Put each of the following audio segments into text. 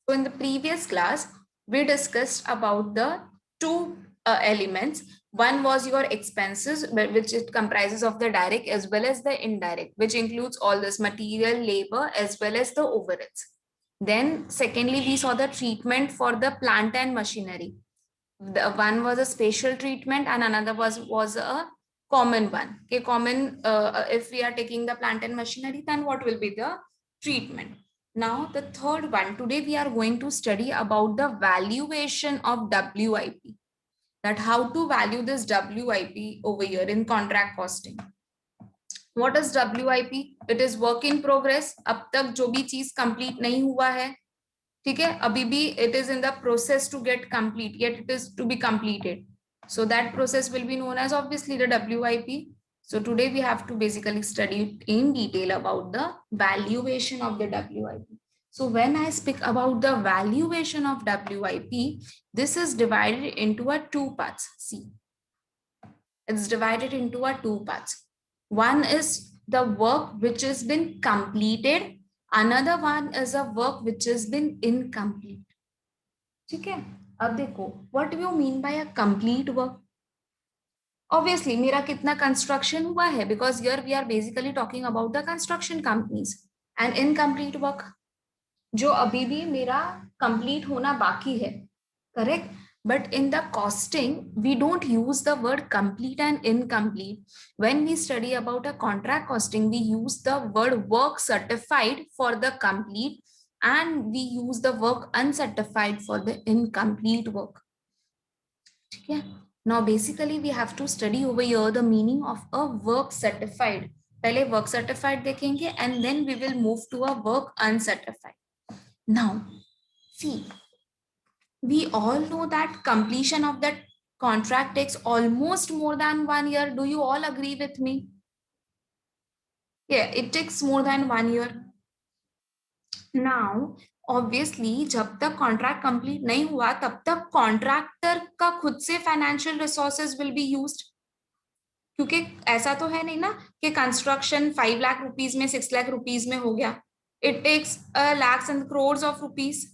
So in the previous class, we discussed about the two elements. One was your expenses, which it comprises of the direct as well as the indirect, which includes all this material, labor, as well as the overheads. Then secondly, we saw the treatment for the plant and machinery. The one was a special treatment and another was a common one. Okay, common, if we are taking the plant and machinery, then what will be the treatment? Now the third one, today we are going to study about the valuation of WIP, that how to value this WIP over here in contract costing. What is WIP? It is work in progress. अब तक जो भी चीज complete नहीं हुआ है, ठीक है, अभी भी it is in the process to get complete, yet it is to be completed. So that process will be known as obviously the WIP. So today we have to basically study in detail about the valuation of the WIP. So when I speak about the valuation of WIP, this is divided into a two parts. See, it's divided into a two parts. One is the work which has been completed. Another one is a work which has been incomplete. ठीक है, अब देखो what do you mean by a complete work? Obviously मेरा कितना construction हुआ है, because here we are basically talking about the construction companies. And incomplete work जो अभी भी मेरा complete होना बाकी है, correct? But in the costing, we don't use the word complete and incomplete. When we study about a contract costing, we use the word work certified for the complete, and we use the work uncertified for the incomplete work. Okay. Now basically we have to study over here the meaning of a work certified. पहले work certified देखेंगे and then we will move to a work uncertified. Now see, we all know that completion of that contract takes almost more than 1 year. Do you all agree with me? Yeah, it takes more than 1 year. Now obviously जब तक contract complete नहीं हुआ तब तक contractor का खुद से financial resources will be used, क्योंकि ऐसा तो है नहीं ना कि कंस्ट्रक्शन 5 लाख रुपीस में 6 लाख रुपीस में हो गया. It takes lakhs and crores of rupees.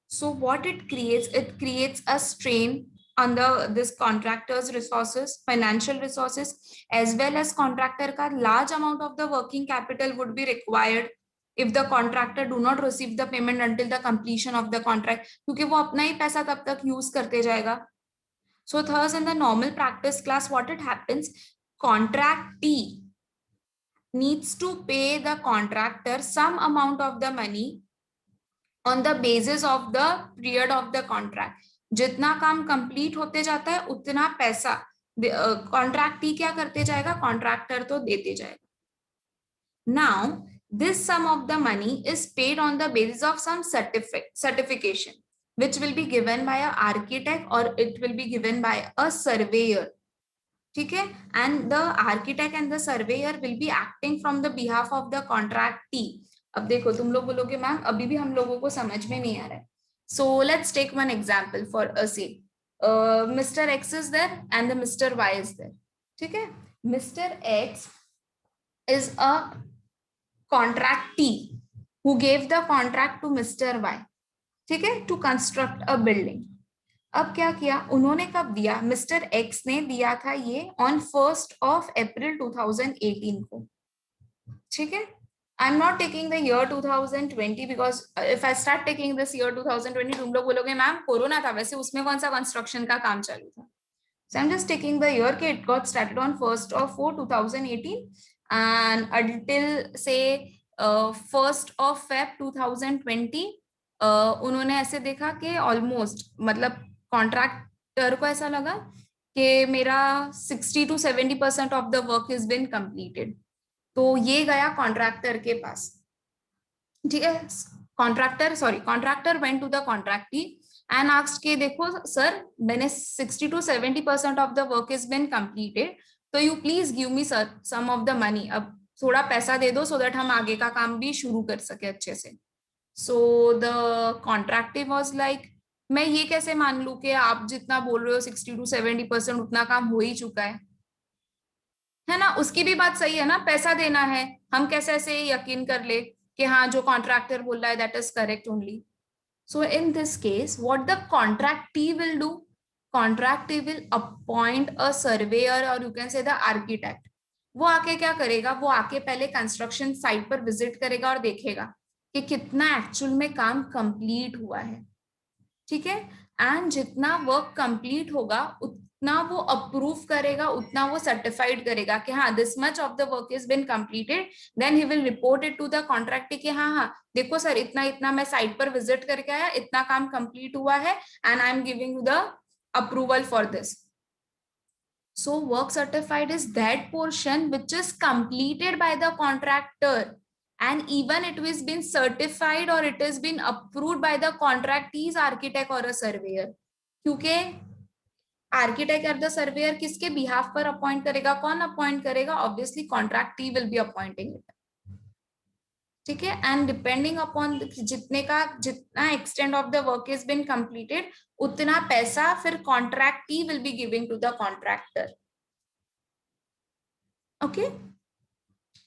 So what it creates a strain on this contractor's resources, financial resources, as well as contractor का large amount of the working capital would be required if the contractor do not receive the payment until the completion of the contract, क्योंकि वो अपना ही पैसा तब तक use करते जाएगा. So thus in the normal practice class, what it happens, contractee needs to pay the contractor some amount of the money on the basis of the period of the contract. जितना काम complete होते जाता है उतना पैसा कॉन्ट्रैक्टी क्या करते जाएगा, कॉन्ट्रैक्टर तो देते जाएगा. Now this sum of the money is paid on the basis of some certification which will be given by an architect or it will be given by a surveyor. ठीक है, and the architect and the surveyor will be acting from the behalf of the contractee. अब देखो तुम लोग बोलोगे ma'am अभी भी हम लोगों को समझ में नहीं आ रहा है. So let's take one example for a say. Mr. X is there and the Mr. Y is there. ठीक है, Mr. X is a contractee who gave the contract to Mr. Y, ठीक है, to construct a building. अब क्या किया उन्होंने, कब दिया, मिस्टर एक्स ने दिया था ये ऑन 1st of April 2018 को. ठीक है, I am not taking the year 2020 because if I start taking this year 2020 तुम लोग बोलोगे मैम कोरोना था, वैसे उसमें कौन सा कंस्ट्रक्शन का काम चालू था. So I'm just taking the year कि it got started on 1st of 4 2018 and until say 1st of Feb 2020 उन्होंने ऐसे देखा कि ऑलमोस्ट मतलब कॉन्ट्रैक्टर को ऐसा लगा कि मेरा 60 to 70% of the work is been completed. तो ये गया कॉन्ट्रैक्टर के पास. ठीक है, contractor went to the contractee and asked के देखो सर मैंने 60 to 70% of the work has been completed, तो you please give me sir some of the money, अब थोड़ा पैसा दे दो so that हम आगे का काम भी शुरू कर सके अच्छे से. So the contractor was like मैं ये कैसे मान लूं कि आप जितना बोल रहे हो 60 to 70% उतना काम हो ही चुका है ना. उसकी भी बात सही है ना, पैसा देना है, हम कैसे ऐसे यकीन कर ले कि हाँ जो कॉन्ट्रैक्टर बोल रहा है that is correct only. So in this case, what the contractee will do? Contractee will appoint a surveyor or you can say the architect. वो आके क्या करेगा? वो आके पहले कंस्ट्रक्शन साइट पर विजिट करेगा और देखेगा कि कितना एक्चुअल में काम कंप्लीट हुआ है, ठीक है। एंड जितना वर्क कंप्लीट होगा उतना वो अप्रूव करेगा, उतना वो सर्टिफाइड करेगा कि हाँ this much of the work is been completed. Then he will report it to the contractor कि हाँ हाँ देखो सर इतना इतना मैं साइट पर विजिट करके आया, इतना काम कंप्लीट हुआ है and I am giving you the approval for this. So work certified is that portion which is completed by the contractor, and even it has been certified or it has been approved by the contractee's architect or a surveyor. क्योंकि architect और the surveyor किसके behalf पर appoint करेगा? कौन appoint करेगा? Obviously contractee will be appointing it, ठीक है। And depending upon जितना extend of the work is been completed उतना पैसा फिर contractee will be giving to the contractor. Okay,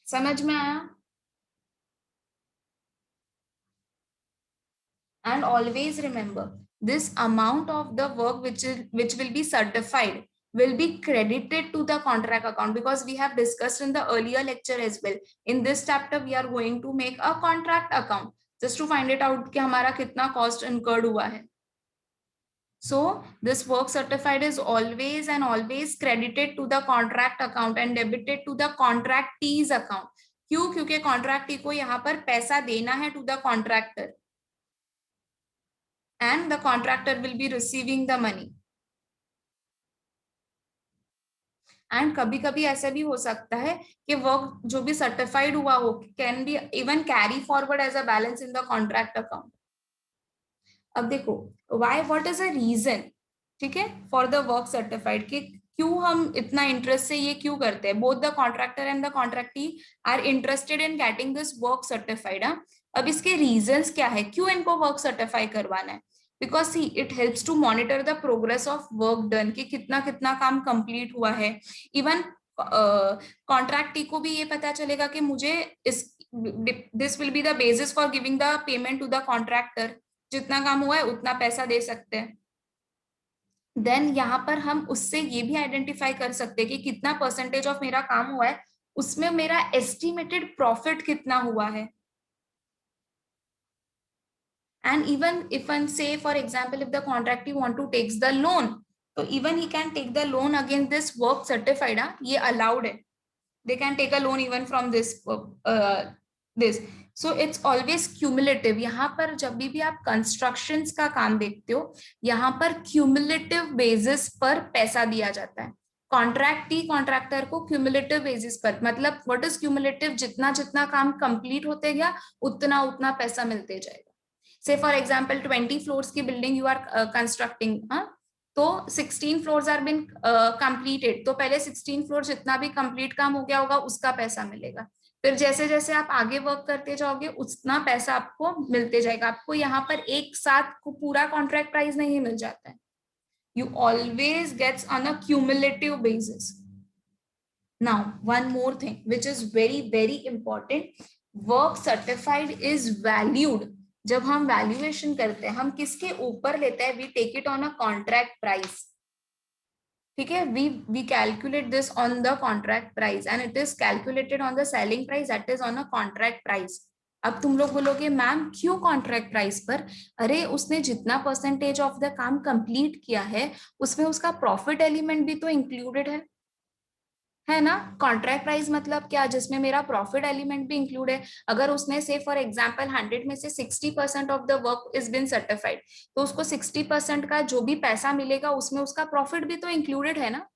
समझ में आया? And always remember, this amount of the work which will be certified will be credited to the contract account, because we have discussed in the earlier lecture as well. In this chapter we are going to make a contract account just to find it out कि हमारा कितना cost incurred हुआ है. So this work certified is always and always credited to the contract account and debited to the contractee's account. क्यों? क्योंकि contractee को यहाँ पर पैसा देना है to the contractor and the contractor will be receiving the money. And कभी कभी ऐसा भी हो सकता है कि वर्क जो भी सर्टिफाइड हुआ हो can be even carry forward as a balance in the contract account. अब देखो why, what is a reason, ठीक है, फॉर द वर्क सर्टिफाइड कि क्यों हम इतना इंटरेस्ट से ये क्यों करते हैं? Both the contractor and the contractee are interested in getting this work certified. अब इसके रीजंस क्या है, क्यों इनको वर्क सर्टिफाई करवाना है? Because see it helps to monitor the progress of work done कि कितना कितना काम कंप्लीट हुआ है। इवन कॉन्ट्रैक्टी को भी ये पता चलेगा कि मुझे इस this will be the basis for giving the payment to the contractor, जितना काम हुआ है उतना पैसा दे सकते हैं। देन यहाँ पर हम उससे ये भी आइडेंटिफाई कर सकते हैं कि कितना परसेंटेज ऑफ मेरा काम हुआ है, उसमें मेरा एस्टिमेटेड प्रॉफिट कितना हुआ है। And even if and say for example if the contractee want to takes the loan, so even he can take the loan against this work certified, ये allowed है, they can take a loan even from this so it's always cumulative। यहाँ पर जब भी आप constructions का काम देखते हो यहाँ पर क्यूमुलेटिव बेसिस पर पैसा दिया जाता है कॉन्ट्रैक्टी कॉन्ट्रैक्टर को क्यूमुलेटिव बेसिस पर। मतलब व्हाट इज क्यूमुलेटिव, जितना जितना काम कंप्लीट होते गया उतना उतना पैसा मिलते जाएगा। से फॉर एग्जाम्पल 20 फ्लोर्स की बिल्डिंग यू आर कंस्ट्रक्टिंग, तो 16 फ्लोर्स आर बिन कंप्लीटेड, तो पहले 16 फ्लोर जितना भी कंप्लीट काम हो गया होगा उसका पैसा मिलेगा। फिर जैसे जैसे आप आगे वर्क करते जाओगे उतना पैसा आपको मिलते जाएगा। आपको यहाँ पर एक साथ को पूरा कॉन्ट्रैक्ट प्राइस नहीं मिल जाता है, you always gets on a cumulative basis. Now one more thing which is very very important, work certified is valued. जब हम वैल्यूएशन करते हैं हम किसके ऊपर लेते हैं? We take it on a contract price, ठीक है। We calculate this on the contract price and it is calculated on the selling price that is on a contract price. अब तुम लोग बोलोगे मैम क्यों कॉन्ट्रैक्ट प्राइस पर? अरे उसने जितना परसेंटेज ऑफ द काम कंप्लीट किया है उसमें उसका प्रॉफिट एलिमेंट भी तो इंक्लूडेड है ना। कॉन्ट्रैक्ट प्राइस मतलब क्या? जिसमें मेरा प्रॉफिट एलिमेंट भी इंक्लूड है। अगर उसने से फॉर एग्जांपल 100 में से 60% of the work is been certified, तो उसको 60% का जो भी पैसा मिलेगा उसमें उसका प्रॉफिट भी तो इंक्लूडेड है ना।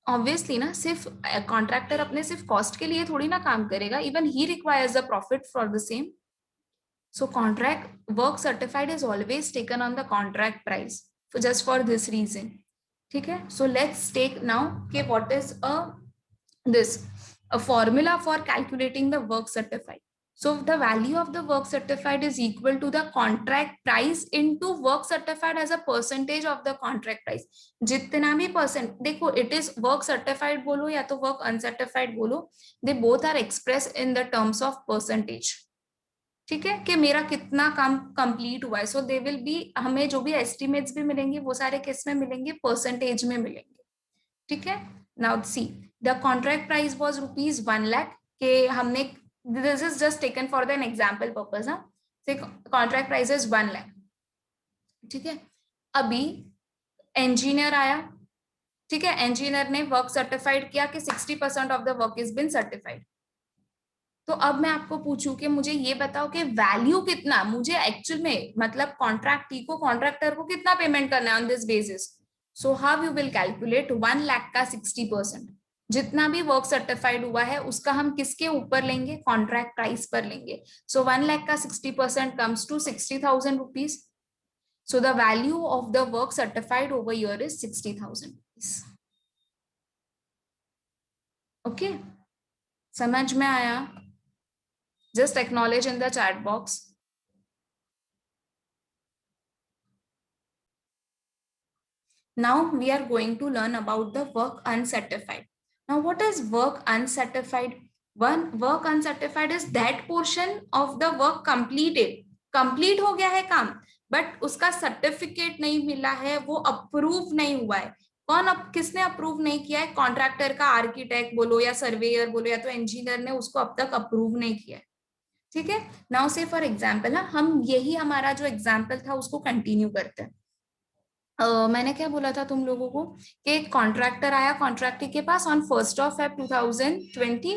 ऑब्वियसली ना, सिर्फ कॉन्ट्रैक्टर अपने सिर्फ कॉस्ट के लिए थोड़ी ना काम करेगा, even he requires a profit for the same. So contract work certified is always taken on the contract price just for this reason, ठीक है। सो लेट्स टेक नाउ के what is a formula for calculating the work certified. So the value of the work certified is equal to the contract price into work certified as a percentage of the contract price. जितना भी percent देखो, it is work certified बोलो या तो work uncertified बोलो, they both are expressed in the terms of percentage. ठीक है, कि मेरा कितना काम कंप्लीट हुआ है. सो दे विल बी, हमें जो भी एस्टिमेट्स भी मिलेंगे वो सारे किस में मिलेंगे, परसेंटेज में मिलेंगे. ठीक है. Now see, the contract price was ₹1 lakh, के हमने, this is just taken for the an example purpose. हाँ, कॉन्ट्रैक्ट प्राइस इज 1 लाख. ठीक है. अभी इंजीनियर आया. ठीक है, इंजीनियर ने वर्क सर्टिफाइड किया कि 60% of the work is bin certified. तो अब मैं आपको पूछूं कि मुझे ये बताओ कि वैल्यू कितना, मुझे एक्चुअल में मतलब कॉन्ट्रैक्टी को, कॉन्ट्रैक्टर को कितना पेमेंट करना है on this basis. So how you will calculate 1 lakh का 60%. जितना भी वर्क सर्टिफाइड हुआ है उसका हम किसके ऊपर लेंगे, कॉन्ट्रैक्ट प्राइस पर लेंगे. सो 1 लाख का 60% comes to 60,000 rupees. So the value of the work certified over year is 60,000 rupees. Okay, समझ में आया? Just acknowledge in the chat box. Now we are going to learn about the work uncertified. Now what is work uncertified? One, work uncertified is that portion of the work completed. Complete हो गया है काम, but उसका certificate नहीं मिला है, वो approve नहीं हुआ है. कौन किसने अप्रूव नहीं किया है? कॉन्ट्रैक्टर का, आर्किटेक्ट बोलो या सर्वेयर बोलो या तो इंजीनियर ने उसको अब तक अप्रूव नहीं किया है. ठीक है. नाउ से फॉर एग्जाम्पल ना, हम यही हमारा जो एग्जाम्पल था उसको कंटिन्यू करते हैं. मैंने क्या बोला था तुम लोगों को कि एक कॉन्ट्रैक्टर आया कॉन्ट्रैक्टर के पास ऑन 1 Feb 2020,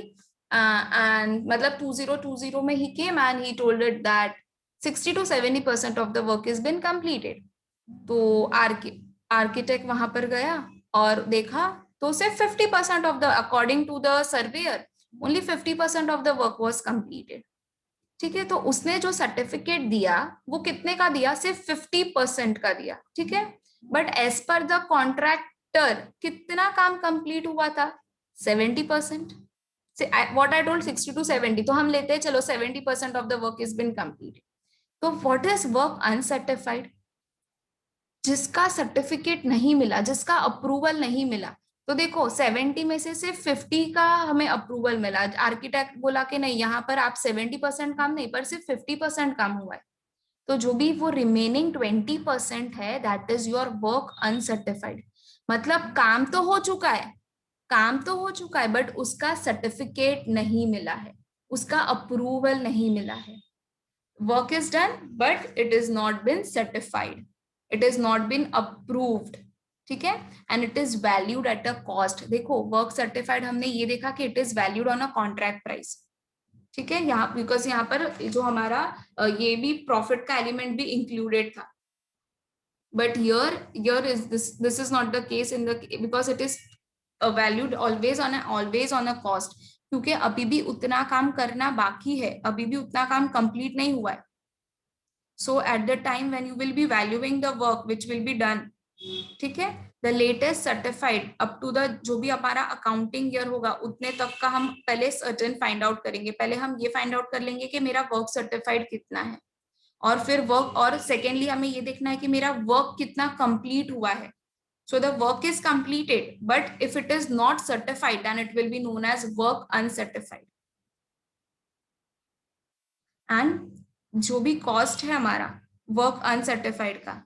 एंड मतलब 2020 में he came and he told it that 60 to 70% of the work is been completed. तो आर्किटेक्ट वहां पर गया और देखा तो सिर्फ 50% of the, according to the surveyor, only 50% of the work was completed. ठीक है. तो उसने जो सर्टिफिकेट दिया वो कितने का दिया, सिर्फ 50% का दिया. ठीक है. But as per the contractor कितना काम कंप्लीट हुआ था, 70%. व्हाट आई टोल्ड 60 to 70, तो हम लेते हैं चलो 70% of the work is been completed. तो व्हाट इज वर्क अनसर्टिफाइड? जिसका सर्टिफिकेट नहीं मिला, जिसका अप्रूवल नहीं मिला. तो देखो 70 में से सिर्फ 50 का हमें अप्रूवल मिला. आर्किटेक्ट बोला कि नहीं, यहाँ पर आप 70% काम नहीं, पर सिर्फ 50% काम हुआ है. तो जो भी वो रिमेनिंग 20% है, that is your work uncertified. मतलब काम तो हो चुका है, काम तो हो चुका है, बट उसका सर्टिफिकेट नहीं मिला है, उसका अप्रूवल नहीं मिला है. Work is done but it is not been certified, it is not been approved. ठीक है. And it is valued at a cost. देखो वर्क सर्टिफाइड हमने ये देखा कि it is valued on a contract price. ठीक है. यहाँ बिकॉज यहाँ पर जो हमारा ये भी प्रॉफिट का एलिमेंट भी इंक्लूडेड था. But here is this is not the case in the, because it is valued always on a cost. क्योंकि अभी भी उतना काम करना बाकी है, अभी भी उतना काम कंप्लीट नहीं हुआ है. so at the time when you will be valuing the work which will be done, ठीक है, the latest certified up to the, जो भी हमारा अकाउंटिंग ईयर होगा उतने तक का हम पहले सर्टेन फाइंड आउट करेंगे. पहले हम ये फाइंड आउट कर लेंगे कि मेरा वर्क सर्टिफाइड कितना है, और फिर वर्क, और सेकेंडली हमें ये देखना है कि मेरा वर्क कितना कंप्लीट हुआ है. So the work is completed, but if it is not certified then it will be known as work uncertified. And जो भी कॉस्ट है हमारा वर्क अनसर्टिफाइड का,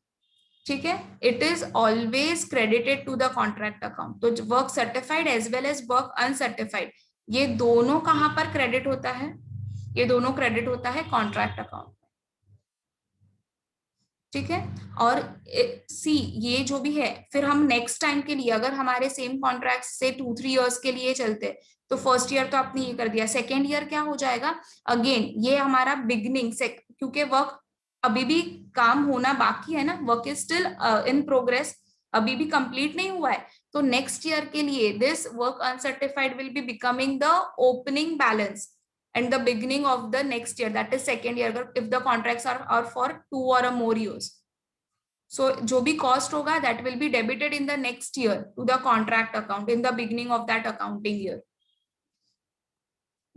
ठीक है, it is always credited to the contract account. तो work certified as well as work uncertified, ये दोनों कहां पर क्रेडिट होता है, ये दोनों क्रेडिट होता है कॉन्ट्रैक्ट अकाउंट. ठीक है. और सी, ये जो भी है, फिर हम नेक्स्ट टाइम के लिए अगर हमारे सेम कॉन्ट्रैक्ट से 2-3 इयर्स के लिए चलते, तो फर्स्ट ईयर तो आपने ये कर दिया, सेकेंड ईयर क्या हो जाएगा, अगेन ये हमारा बिगनिंग से, क्योंकि वर्क अभी भी काम होना बाकी है ना, work is still in progress, अभी भी कंप्लीट नहीं हुआ है. तो नेक्स्ट ईयर के लिए this work uncertified will be becoming the opening balance and the beginning of the next year, that is second year, if the contracts are for 2 or a more years. So जो भी cost होगा that will be debited in the next year to the contract account in the beginning of that accounting year.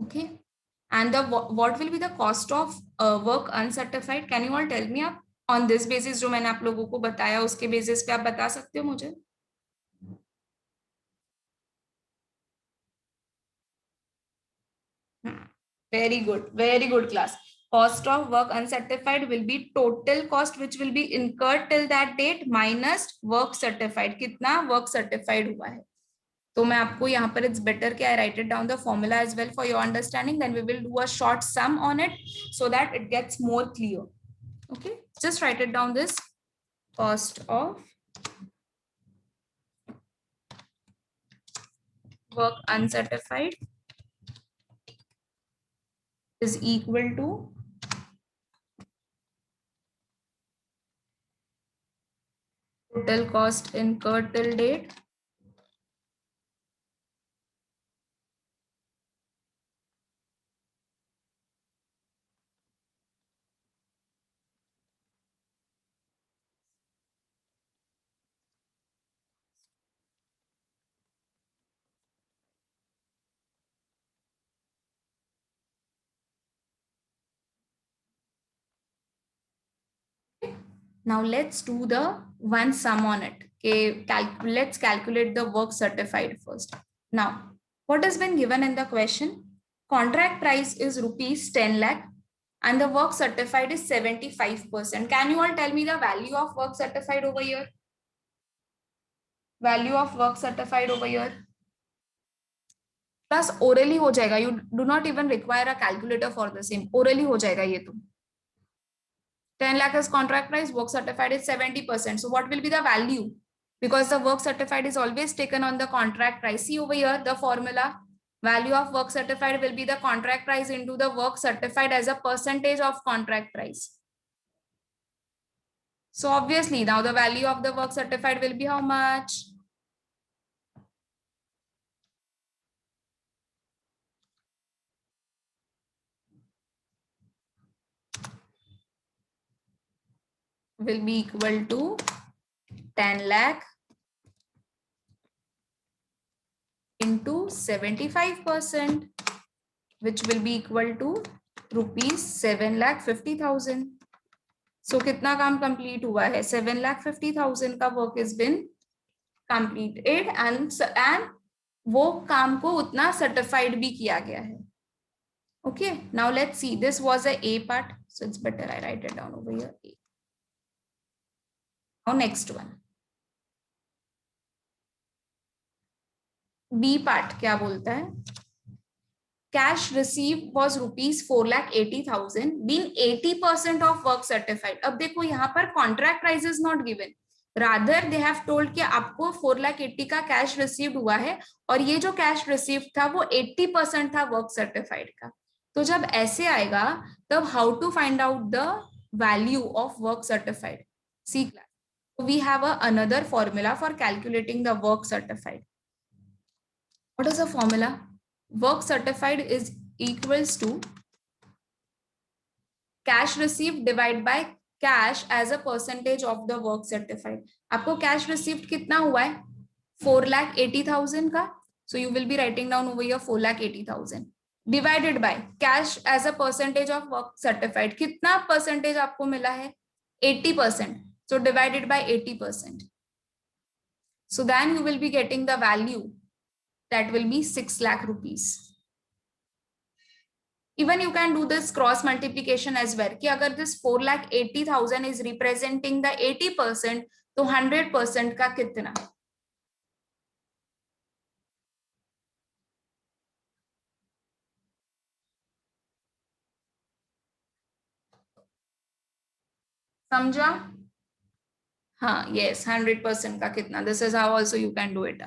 Okay. And the what will be the cost of work uncertified? Can you all tell me up on this basis, जो मैंने आप लोगों को बताया उसके basis पे आप बता सकते हो मुझे? Very good class. cost of work uncertified will be total cost which will be incurred till that date minus work certified. कितना work certified हुआ है. तो मैं आपको यहाँ पर it's better कि I write it down the formula as well for your understanding. Then we will do a short sum on it so that it gets more clear. Okay, just write it down. This cost of work uncertified is equal to total cost incurred till date Now let's do the one sum on it. Okay, let's calculate the work certified first. Now, what has been given in the question? Contract price is rupees 10 lakh and the work certified is 75%. Can you all tell me the value of work certified over here? Value of work certified over here? Plus orally हो जाएगा. You do not even require a calculator for the same. Orally हो जाएगा ये तो. 10 lakh is contract price, work certified is 70%. So what will be the value? Because the work certified is always taken on the contract price. See over here, the formula. Value of work certified will be the contract price into the work certified as a percentage of contract price. So obviously now the value of the work certified will be how much? Will be equal to 10 lakh into 75%, which will be equal to rupees 7,50,000. So कितना काम complete हुआ है? 7,50,000 का work has been completed and वो काम को उतना certified भी किया गया है. Okay, now let's see. This was a A part, so it's better I write it down over here. A. Now next one. B part क्या बोलता है? Cash received was rupees 4,80,000, being 80% of work certified. अब देखो यहाँ पर contract price is not given. Rather they have told कि आपको 4,80,000 का cash received हुआ है और ये जो cash received था वो 80% था work certified का. तो जब ऐसे आएगा तब how to find out the value of work certified? C class. So we have another formula for calculating the work certified. What is the formula? Work certified is equals to cash received divided by cash as a percentage of the work certified. आपको cash received कितना हुआ है? 4,80,000 का. So you will be writing down over here 4,80,000 divided by cash as a percentage of work certified. कितना percentage आपको मिला है? 80%. So divided by 80%. So then you will be getting the value that will be 6 lakh rupees. Even you can do this cross multiplication as well. कि अगर this 4,80,000 is representing the 80%, तो 100% का कितना? समझा? हाँ, yes, 100% का कितना? This is how also you can do it.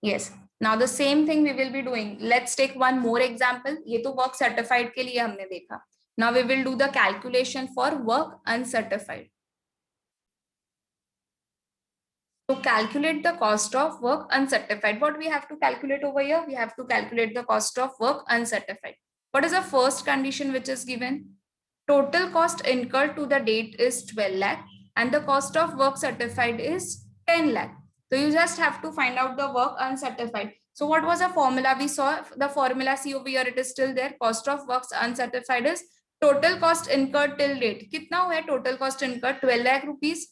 Yes. Now the same thing we will be doing. Let's take one more example. ये तो work certified के लिए हमने देखा. Now we will do the calculation for work uncertified. To calculate the cost of work uncertified, what we have to calculate over here? We have to calculate the cost of work uncertified. What is the first condition which is given? Total cost incurred to the date is 12 lakh and the cost of work certified is 10 lakh. So you just have to find out the work uncertified. So what was the formula? We saw the formula, see over here, it is still there. Cost of works uncertified is total cost incurred till date. कितना हुआ है total cost incurred? 12 lakh rupees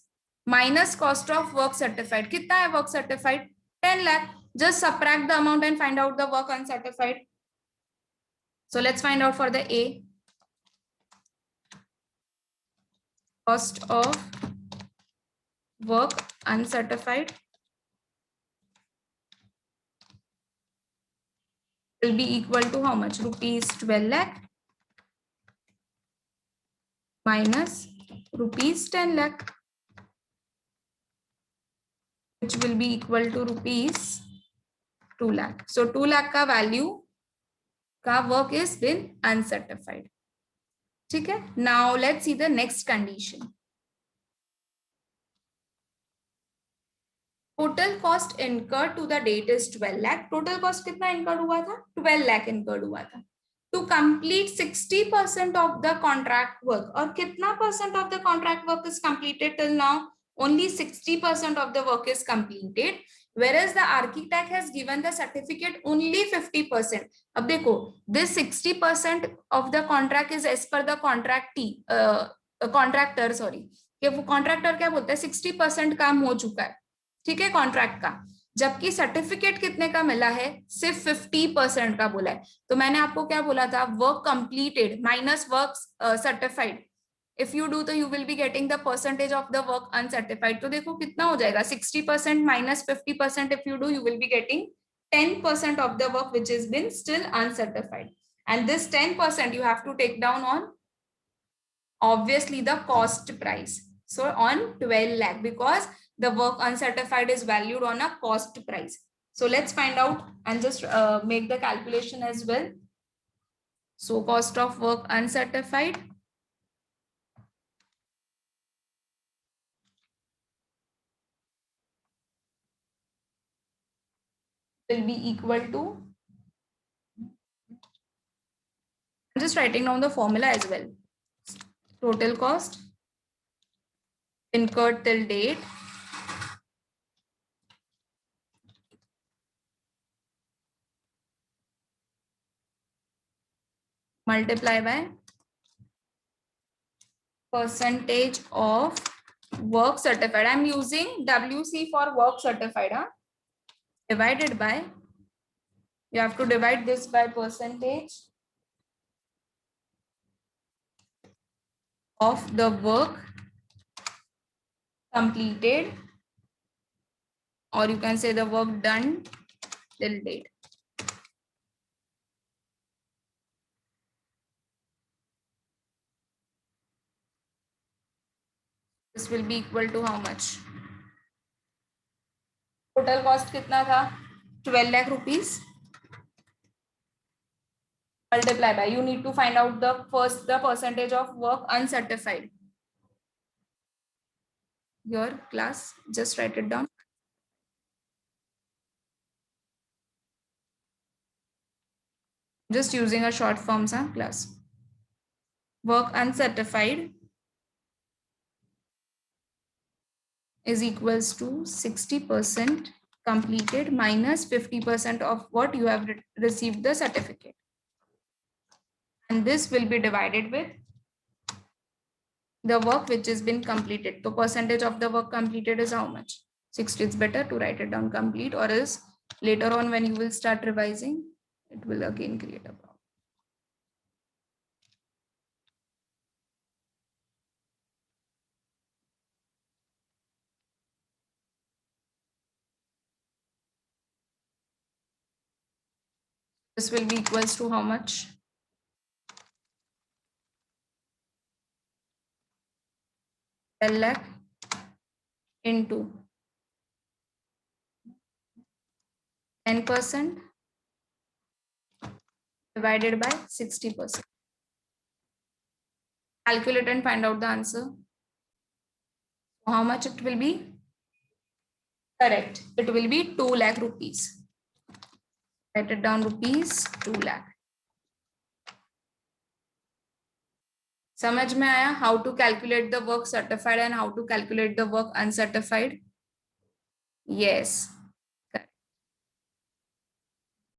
minus cost of work certified. कितना है work certified? 10 lakh. Just subtract the amount and find out the work uncertified. So let's find out for the A. Cost of work uncertified will be equal to how much? Rupees 12 lakh minus rupees 10 lakh, which will be equal to rupees 2 lakh. So 2 lakh का value का work is been uncertified. ठीक है. Now let's see the next condition. Total cost incurred to the date is 12 lakh. Total cost कितना incurred हुआ था? 12 lakh incurred हुआ था. To complete 60% of the contract work. और कितना percent of the contract work is completed till now? Only 60% of the work is completed. Whereas the architect has given the certificate only 50%. अब देखो, this 60% of the contract is as per the contractee, contractor, sorry. कि वो contractor क्या बोलता है? 60% काम हो चुका है. ठीक है, कॉन्ट्रैक्ट का. जबकि सर्टिफिकेट कितने का मिला है? सिर्फ 50% का बोला है. तो मैंने आपको क्या बोला था? Work completed minus work certified. If you do तो you will be getting the percentage of the work uncertified. तो देखो कितना हो जाएगा? 60% minus 50%. If you do you will be getting 10% of the work which has been still uncertified. And this 10% you have to take down on obviously the cost price. So on 12 lakh, because the work uncertified is valued on a cost price. So let's find out and just make the calculation as well. So cost of work uncertified will be equal to, I'm just writing down the formula as well. Total cost incurred till date multiply by percentage of work certified. I'm using WC for work certified, huh? Divided by, you have to divide this by percentage of the work completed, or you can say the work done till date. This will be equal to how much? Total cost कितना था? 12 lakh rupees. Multiply by, you need to find out the percentage of work uncertified. Your class, just write it down. Just using a short forms, huh, class. Work uncertified is equals to 60% completed minus 50% of what you have received the certificate. And this will be divided with the work which has been completed. So percentage of the work completed is how much? 60. It's better to write it down complete, or else later on when you will start revising, it will again create a problem. This will be equals to how much? lakh into 10% divided by 60%. Calculate and find out the answer. How much it will be? Correct. It will be 2 lakh rupees. Write it down, rupees 2 lakh. समझ में आया how to calculate the work certified and how to calculate the work uncertified? Yes.